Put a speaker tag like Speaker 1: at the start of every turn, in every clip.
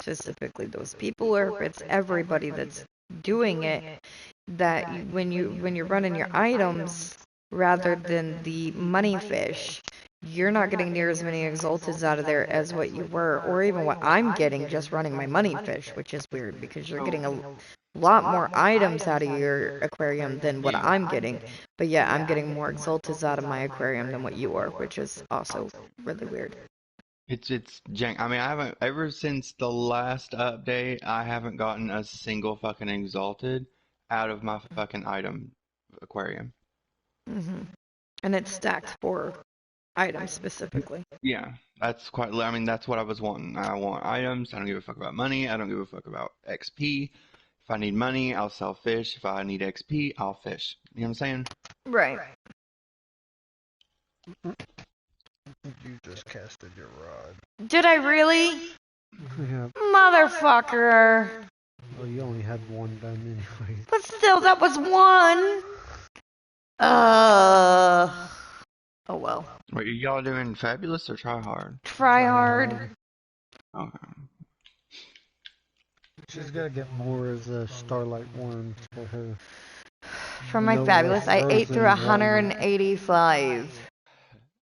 Speaker 1: specifically those people or if it's everybody that's doing it, that when you're running your items rather than the money fish, you're not getting near as many exalteds out of there as what you were, or even what I'm getting just running my money fish, which is weird because you're getting a lot more items out of your aquarium than what I'm getting. But yeah, I'm getting more exalteds out of my aquarium than what you are, which is also really weird.
Speaker 2: It's jank. I mean, I haven't ever since the last update. I haven't gotten a single fucking exalted out of my fucking item aquarium.
Speaker 1: hmm And it's stacked for items specifically.
Speaker 2: Yeah, that's quite. I mean, that's what I was wanting. I want items. I don't give a fuck about money. I don't give a fuck about XP. If I need money, I'll sell fish. If I need XP, I'll fish. You know what I'm saying?
Speaker 1: Right.
Speaker 3: You just casted your rod.
Speaker 1: Did I really?
Speaker 3: Yeah.
Speaker 1: Motherfucker.
Speaker 3: Well, you only had one done anyway.
Speaker 1: But still, that was one. Oh well.
Speaker 2: Wait, are y'all doing fabulous or try hard?
Speaker 1: Try hard.
Speaker 2: Okay.
Speaker 3: She's got to get more of the starlight worms for her.
Speaker 1: For my
Speaker 3: No
Speaker 1: fabulous,
Speaker 3: less
Speaker 1: I ate through
Speaker 3: frozen water.
Speaker 1: 185.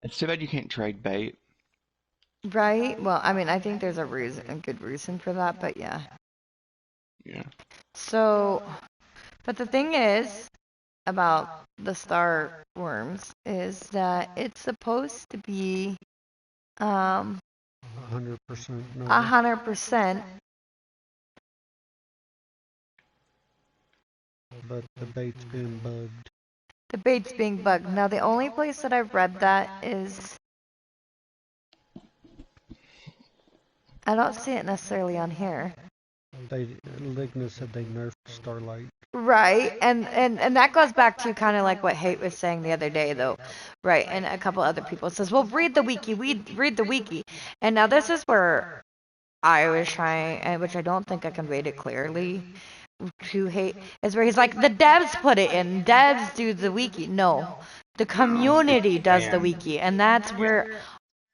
Speaker 2: It's too bad you can't trade bait.
Speaker 1: Right? Well, I mean, I think there's a good reason for that, but yeah.
Speaker 2: Yeah.
Speaker 1: So, but the thing is about the star worms is that it's supposed to be
Speaker 3: 100% no.
Speaker 1: 100%.
Speaker 3: But the bait's being bugged.
Speaker 1: The bait's being bugged. Now, the only place that I've read that is, I don't see it necessarily on here.
Speaker 3: Ligna said they nerfed starlight.
Speaker 1: Right, and that goes back to kind of like what Hate was saying the other day, though, right? And a couple other people says, "Well, read the wiki, read the wiki." And now this is where I was trying, and which I don't think I conveyed it clearly to Hate, is where he's like, "The devs put it in, devs do the wiki." No, the community does the wiki, and that's where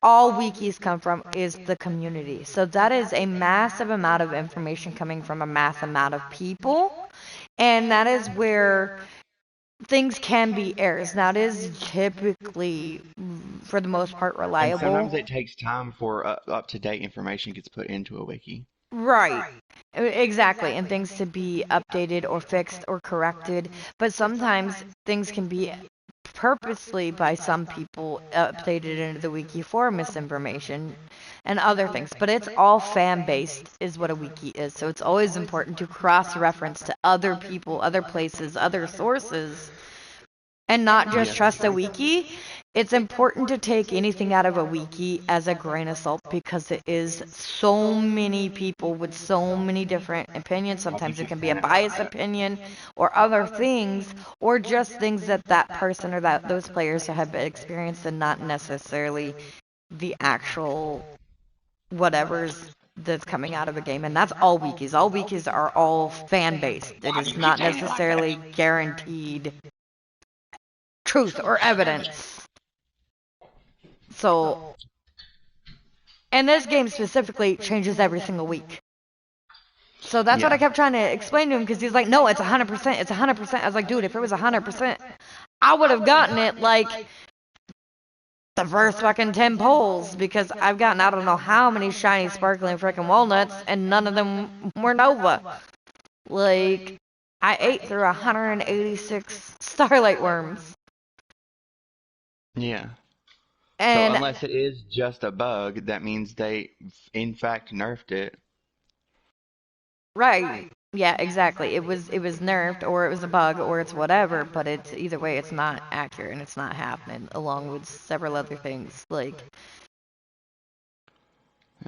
Speaker 1: all wikis come from, is the community. So that is a massive amount of information coming from a mass amount of people. And that is where things can be errors. Now, it is typically, for the most part,
Speaker 2: And sometimes
Speaker 1: reliable.
Speaker 2: it takes time for up-to-date information gets put into a wiki.
Speaker 1: Right. Exactly. And things to be updated or fixed or corrected. But sometimes things can be purposely by some people updated into the wiki for misinformation and other things, but it's all fan based is what a wiki is. So it's always important to cross reference to other people, other places, other sources, and not just trust a wiki. It's important to take anything out of a wiki as a grain of salt because it is so many people with so many different opinions. Sometimes it can be a biased opinion or other things, or just things that that person or that those players have experienced and not necessarily the actual whatever's that's coming out of a game. And that's all wikis. All wikis are all fan based. It is not necessarily guaranteed truth or evidence. So, and this game specifically changes every single week. So that's what I kept trying to explain to him, because he's like, no, it's 100%, it's 100%. I was like, dude, if it was 100%, I would have gotten it like the first fucking 10 polls, because I've gotten I don't know how many shiny sparkling freaking walnuts, and none of them were Nova. Like, I ate through 186 starlight worms.
Speaker 2: Yeah.
Speaker 1: And
Speaker 2: so unless it is just a bug, that means they, in fact, nerfed it.
Speaker 1: right. Yeah, exactly. It was nerfed, or it was a bug, or it's whatever, but it's either way it's not accurate and it's not happening, along with several other things. Like,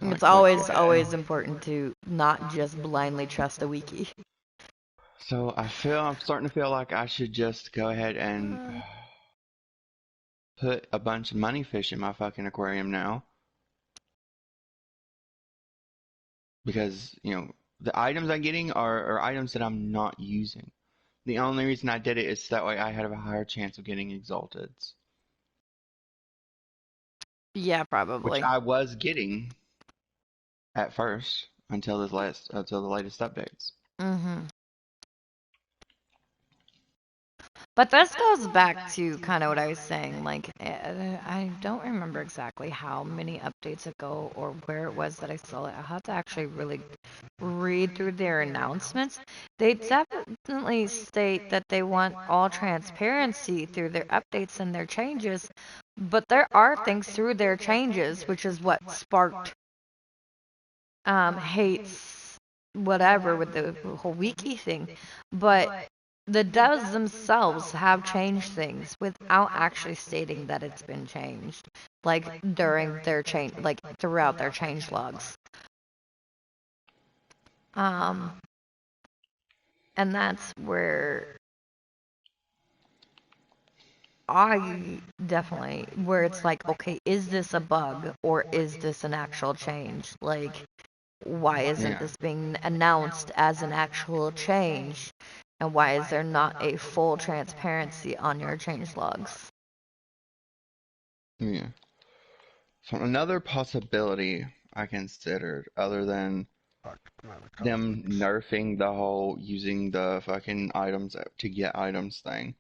Speaker 1: it's always important to not just blindly trust a wiki.
Speaker 2: So I'm starting to feel like I should just go ahead and put a bunch of money fish in my fucking aquarium now. Because, the items I'm getting are items that I'm not using. The only reason I did it is that way I had a higher chance of getting exalteds.
Speaker 1: Yeah,
Speaker 2: Which
Speaker 1: probably.
Speaker 2: I was getting at first. until the latest updates.
Speaker 1: Mm-hmm. But this goes back to kind of what I was saying. Like, I don't remember exactly how many updates ago or where it was that I saw it. I had to actually really read through their announcements. They definitely state that they want all transparency through their updates and their changes. But there are things through their changes, which is what sparked hates, whatever, with the whole wiki thing. But the devs themselves have changed things without actually stating that it's been changed, like during their change, like throughout their change logs. And that's where I definitely, where it's like, okay, is this a bug or is this an actual change? Like, why isn't this being announced as an actual change? And why is there not a full transparency on your change logs?
Speaker 2: Yeah. So another possibility I considered, other than them nerfing the whole using the fucking items to get items thing,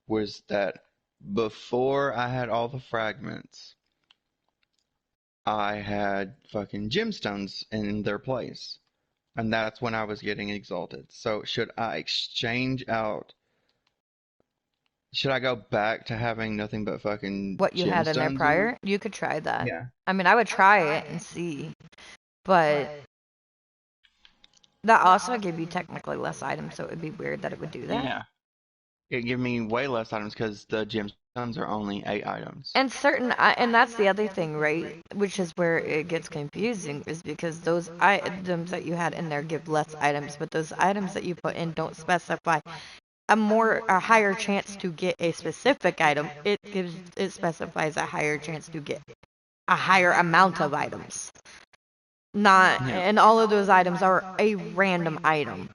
Speaker 2: was that before I had all the fragments, I had fucking gemstones in their place. And that's when I was getting exalted. So should I exchange out? Should I go back to having nothing but fucking
Speaker 1: What you had in there
Speaker 2: gemstones in?
Speaker 1: prior, you could try that.
Speaker 2: Yeah.
Speaker 1: I mean, I would try it and see, but that also would give you technically less items, so it would be weird that it would do that.
Speaker 2: Yeah. It give me way less items because the gemstones are only 8 items.
Speaker 1: And and that's the other thing, right? Which is where it gets confusing, is because those items that you had in there give less items, but those items that you put in don't specify a higher chance to get a specific item. It specifies a higher chance to get a higher amount of items. And all of those items are a random item,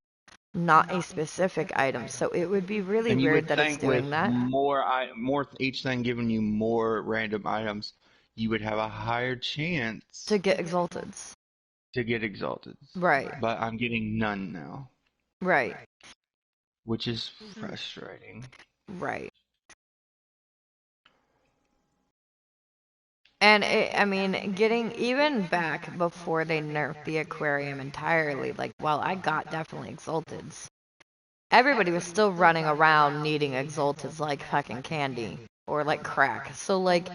Speaker 1: not a specific item. So it would be really
Speaker 2: And you
Speaker 1: weird
Speaker 2: would
Speaker 1: that it's
Speaker 2: think
Speaker 1: doing
Speaker 2: with
Speaker 1: that.
Speaker 2: more each thing giving you more random items, you would have a higher chance
Speaker 1: To get exalted.
Speaker 2: to get exalted.
Speaker 1: Right.
Speaker 2: But I'm getting none now,
Speaker 1: Right.
Speaker 2: which is frustrating.
Speaker 1: Right. And I mean, getting even back before they nerfed the aquarium entirely, like, while I got definitely exalteds, everybody was still running around needing exalteds like fucking candy or like crack. So, like,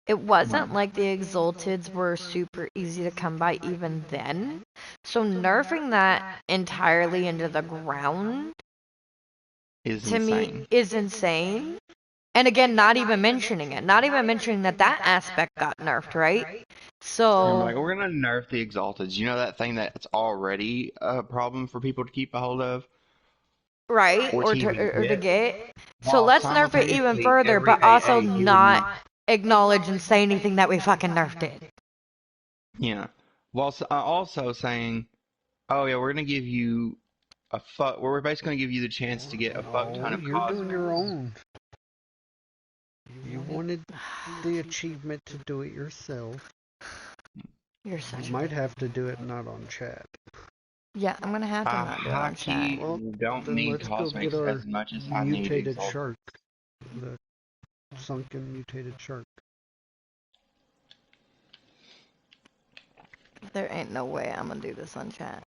Speaker 1: it wasn't like the exalteds were super easy to come by even then. So, nerfing that entirely into the ground, to me, is insane. And again, not even mentioning it. Not even mentioning that aspect got nerfed, right? So,
Speaker 2: Like, we're gonna nerf the exalted. You know that thing that's already a problem for people to keep a hold of,
Speaker 1: right,
Speaker 2: or
Speaker 1: or
Speaker 2: to even
Speaker 1: to
Speaker 2: get,
Speaker 1: get. So
Speaker 2: while
Speaker 1: let's nerf it even
Speaker 2: simultaneously
Speaker 1: further,
Speaker 2: every
Speaker 1: but also
Speaker 2: AA giving you,
Speaker 1: not acknowledge and say anything that we fucking nerfed it.
Speaker 2: yeah, while also saying, oh yeah, we're gonna give you we're basically gonna give you the chance to get a fuck ton
Speaker 3: No,
Speaker 2: of
Speaker 3: you're doing your
Speaker 2: cosmetics.
Speaker 3: own. You wanted the achievement to do it yourself.
Speaker 1: You're such
Speaker 3: You might have to do it not on chat.
Speaker 1: Yeah, I'm gonna have to
Speaker 2: I
Speaker 1: not do it on chat.
Speaker 3: Well,
Speaker 2: don't
Speaker 3: then
Speaker 2: need
Speaker 3: let's go get
Speaker 2: cosmetics
Speaker 3: our
Speaker 2: as much as I need
Speaker 3: mutated
Speaker 2: exalted.
Speaker 3: shark. The sunken mutated shark.
Speaker 1: There ain't no way I'm gonna do this on chat.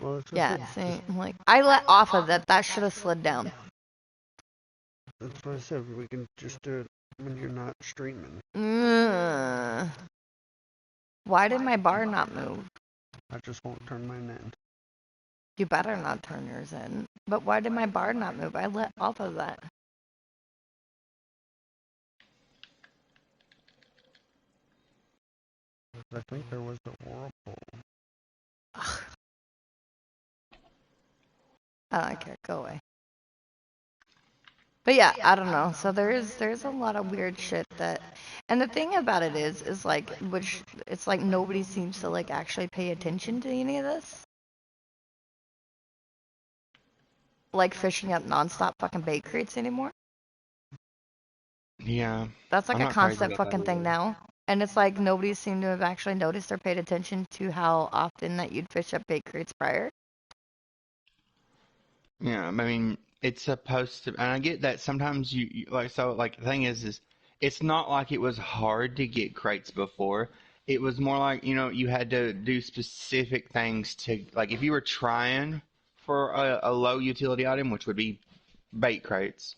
Speaker 3: Well, that's
Speaker 1: Yeah, see, I'm like, I let off of that. That should have slid down.
Speaker 3: That's what I said. We can just do it when you're not streaming.
Speaker 1: Why did my bar not move?
Speaker 3: I just won't turn mine in.
Speaker 1: You better not turn yours in. But why did my bar not move? I let off of that.
Speaker 3: I think there was a whirlpool.
Speaker 1: Ugh. I don't care. Go away. But yeah, I don't know. So there's a lot of weird shit that, and the thing about it is like, which it's like nobody seems to like actually pay attention to any of this. Like fishing up nonstop fucking bait crates anymore.
Speaker 2: Yeah,
Speaker 1: That's like
Speaker 2: I'm
Speaker 1: a
Speaker 2: not crazy
Speaker 1: constant
Speaker 2: about that
Speaker 1: fucking thing
Speaker 2: either.
Speaker 1: now. And it's like nobody seemed to have actually noticed or paid attention to how often that you'd fish up bait crates prior.
Speaker 2: Yeah, I mean, it's supposed to, and I get that sometimes you like, so like the thing is it's not like it was hard to get crates before. It was more like, you had to do specific things to, like, if you were trying for a low utility item, which would be bait crates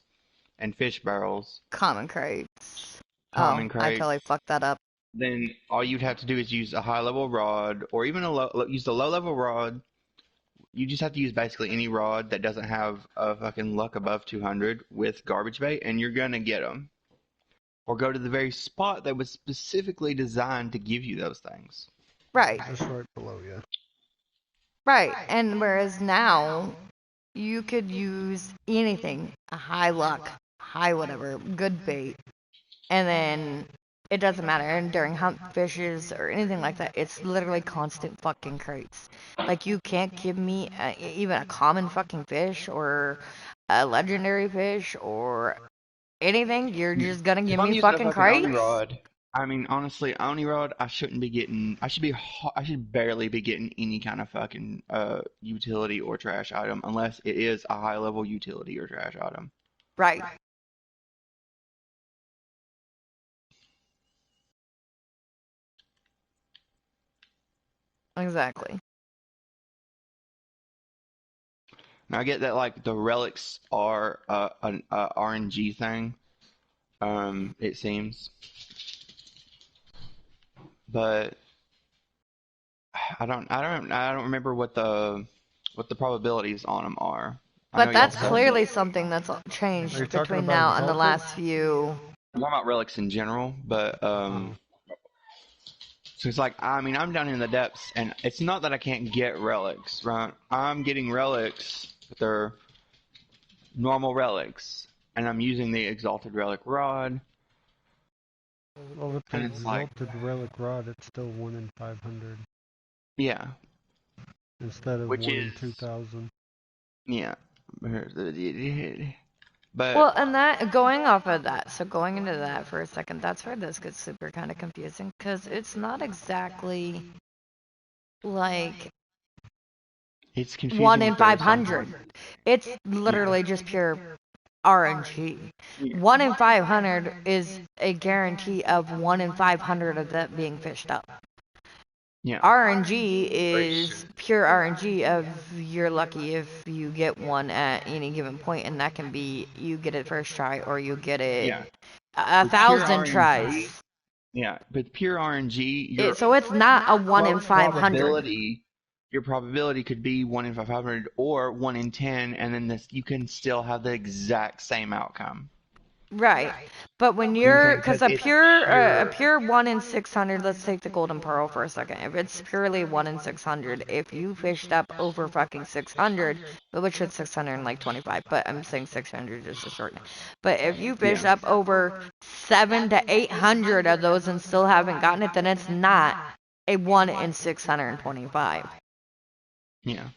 Speaker 2: and fish barrels,
Speaker 1: Common crates. Oh,
Speaker 2: common
Speaker 1: I totally
Speaker 2: crates,
Speaker 1: fucked that up.
Speaker 2: then all you'd have to do is use a high level rod or even use the low level rod. You just have to use basically any rod that doesn't have a fucking luck above 200 with garbage bait, and you're gonna get them. Or go to the very spot that was specifically designed to give you those things.
Speaker 1: Right.
Speaker 3: Just right below you.
Speaker 1: Right. And whereas now you could use anything, a high luck, high whatever, good bait, and then it doesn't matter. And during hunt fishes or anything like that, it's literally constant fucking crates. Like you can't give me even a common fucking fish or a legendary fish or anything. You're just gonna
Speaker 2: If
Speaker 1: give
Speaker 2: I'm
Speaker 1: me
Speaker 2: using a
Speaker 1: fucking
Speaker 2: fucking Oni
Speaker 1: crates?
Speaker 2: rod, I mean, honestly, Oni rod, I shouldn't be getting. I should barely be getting any kind of fucking utility or trash item unless it is a high level utility or trash item.
Speaker 1: Right. Exactly.
Speaker 2: Now I get that like the relics are an RNG thing. It seems, but I don't remember what the probabilities on them are. I know
Speaker 1: But
Speaker 2: y'all
Speaker 1: that's
Speaker 2: said that.
Speaker 1: clearly something that's
Speaker 3: Are you
Speaker 1: changed
Speaker 3: talking
Speaker 1: between
Speaker 3: about
Speaker 1: now and the
Speaker 3: Exalted?
Speaker 1: last few.
Speaker 2: I'm talking about relics in general, but
Speaker 3: Oh.
Speaker 2: so it's like, I mean, I'm down in the depths, and it's not that I can't get relics, right? I'm getting relics, but they're normal relics, and I'm using the exalted relic rod,
Speaker 3: Well, with the
Speaker 2: and it's like,
Speaker 3: Exalted Relic Rod, it's still 1 in 500
Speaker 2: yeah,
Speaker 3: instead of
Speaker 2: which
Speaker 3: 1 in
Speaker 2: is
Speaker 3: 2,000.
Speaker 2: yeah,
Speaker 1: Well,
Speaker 2: but
Speaker 1: and that going off of that, so going into that for a second, that's where this gets super kind of confusing because it's not exactly like
Speaker 2: it's
Speaker 1: 1
Speaker 2: confusing
Speaker 1: in
Speaker 2: if there is some
Speaker 1: 500. It's
Speaker 2: yeah,
Speaker 1: literally just pure RNG.
Speaker 2: yeah,
Speaker 1: 1 in 500 is a guarantee of 1 in 500 of that being fished up.
Speaker 2: yeah,
Speaker 1: RNG is pure RNG of you're lucky if you get one at any given point, and that can be you get it first try or you get it
Speaker 2: yeah.
Speaker 1: a
Speaker 2: With pure
Speaker 1: thousand
Speaker 2: RNG,
Speaker 1: tries.
Speaker 2: yeah, but pure RNG,
Speaker 1: So it's not a 1 in 500.
Speaker 2: your probability could be 1 in 500 or 1 in 10, and then this you can still have the exact same outcome.
Speaker 1: Right. But when
Speaker 2: You know what I'm
Speaker 1: you're,
Speaker 2: saying?
Speaker 1: because
Speaker 2: Because it's
Speaker 1: a
Speaker 2: pure.
Speaker 1: pure 1 in 600, let's take the golden pearl for a second. If it's purely 1 in 600, if you fished up over fucking 600, which is 625, but I'm saying 600 just to shorten it. But if you fish
Speaker 2: Yeah,
Speaker 1: up over 7 to 800 of those and still haven't gotten it, then it's not a 1 in 625.
Speaker 2: yeah,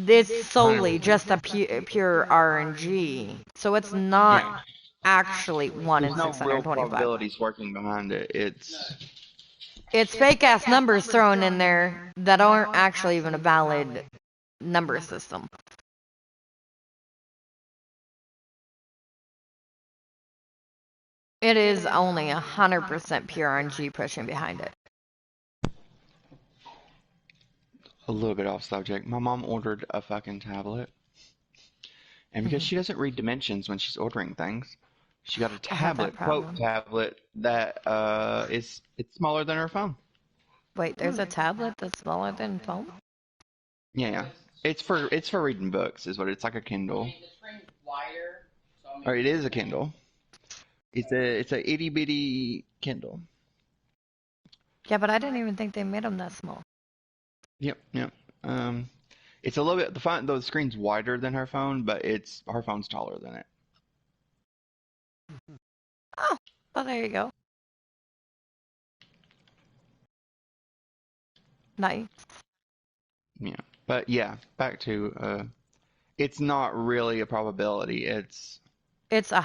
Speaker 1: It's solely
Speaker 2: 100%.
Speaker 1: just a pure RNG. So it's not
Speaker 2: Yeah.
Speaker 1: actually 1
Speaker 2: There's
Speaker 1: in
Speaker 2: no real
Speaker 1: 625.
Speaker 2: probabilities working behind it.
Speaker 1: It's fake ass numbers thrown in there that aren't actually even a valid number system. It is only 100% pure RNG pushing behind it.
Speaker 2: A little bit off subject. My mom ordered a fucking tablet, and because she doesn't read dimensions when she's ordering things, she got a
Speaker 1: I have that
Speaker 2: tablet, quote
Speaker 1: problem.
Speaker 2: tablet, that it's smaller than her phone.
Speaker 1: Wait, there's a tablet that's smaller than phone?
Speaker 2: Yeah, yeah. It's for reading books, is what it's like a Kindle. Or it is a Kindle. It's a itty bitty Kindle.
Speaker 1: Yeah, but I didn't even think they made them that small.
Speaker 2: Yep, yep. Um, it's a little bit the screen's wider than her phone, but it's her phone's taller than it.
Speaker 1: Oh, well, there you go. Nice.
Speaker 2: Yeah, but yeah, back to it's not really a probability.
Speaker 1: It's 100